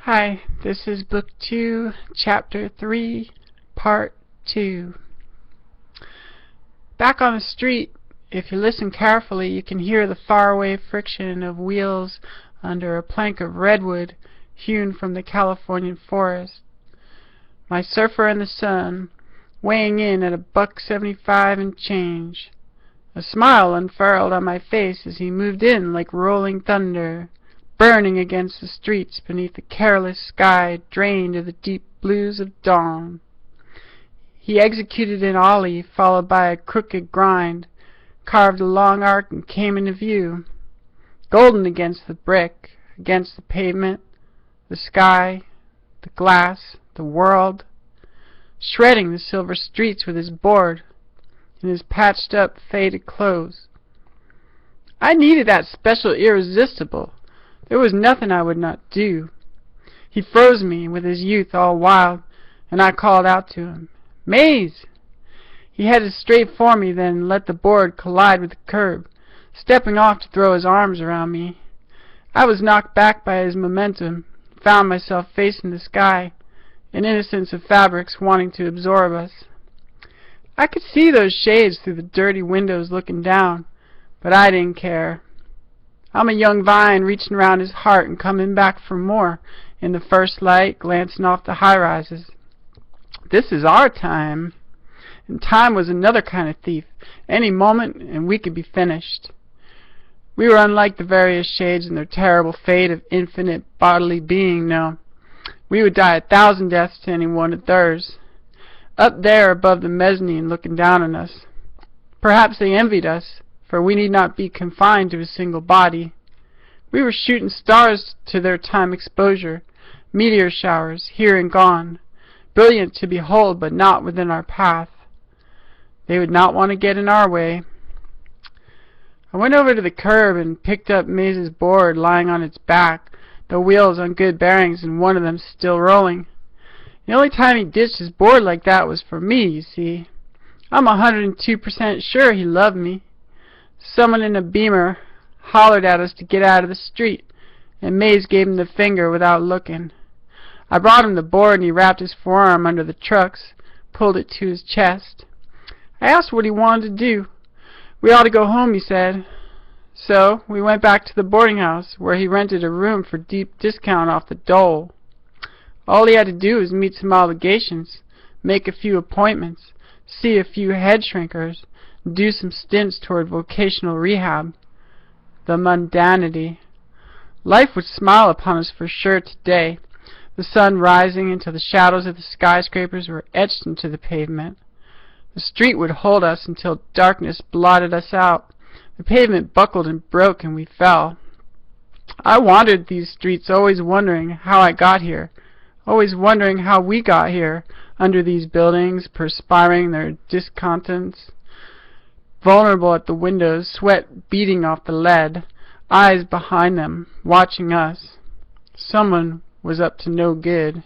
Hi, this is Book 2, Chapter 3, Part 2. Back on the street, if you listen carefully, you can hear the faraway friction of wheels under a plank of redwood hewn from the Californian forest. My surfer in the sun, weighing in at $1.75 and change. A smile unfurled on my face as he moved in like rolling thunder, burning against the streets beneath the careless sky drained of the deep blues of dawn. He executed an ollie followed by a crooked grind, carved a long arc and came into view, golden against the brick, against the pavement, the sky, the glass, the world, shredding the silver streets with his board in his patched-up, faded clothes. I needed that special irresistible. There was nothing I would not do. He froze me with his youth all wild, and I called out to him, "Maze!" He headed straight for me, then let the board collide with the curb, stepping off to throw his arms around me. I was knocked back by his momentum, found myself facing the sky, an innocence of fabrics wanting to absorb us. I could see those shades through the dirty windows looking down, but I didn't care. I'm a young vine reaching around his heart and coming back for more in the first light, glancing off the high-rises. This is our time. And time was another kind of thief. Any moment and we could be finished. We were unlike the various shades in their terrible fate of infinite bodily being, no. We would die 1,000 deaths to any one of theirs. Up there above the mezzanine looking down on us. Perhaps they envied us, for we need not be confined to a single body. We were shooting stars to their time exposure, meteor showers, here and gone, brilliant to behold but not within our path. They would not want to get in our way. I went over to the curb and picked up Maze's board lying on its back, the wheels on good bearings and one of them still rolling. The only time he ditched his board like that was for me, you see. I'm 102% sure he loved me. Someone in a Beamer hollered at us to get out of the street, and Maze gave him the finger without looking. I brought him the board and he wrapped his forearm under the trucks, pulled it to his chest. I asked what he wanted to do. We ought to go home, he said. So we went back to the boarding house, where he rented a room for deep discount off the dole. All he had to do was meet some obligations, make a few appointments, see a few head shrinkers, do some stints toward vocational rehab. The mundanity. Life would smile upon us for sure today, the sun rising until the shadows of the skyscrapers were etched into the pavement. The street would hold us until darkness blotted us out. The pavement buckled and broke and we fell. I wandered these streets, always wondering how I got here, always wondering how we got here, under these buildings, perspiring their discontents, vulnerable at the windows, sweat beating off the lead, eyes behind them, watching us. Someone was up to no good.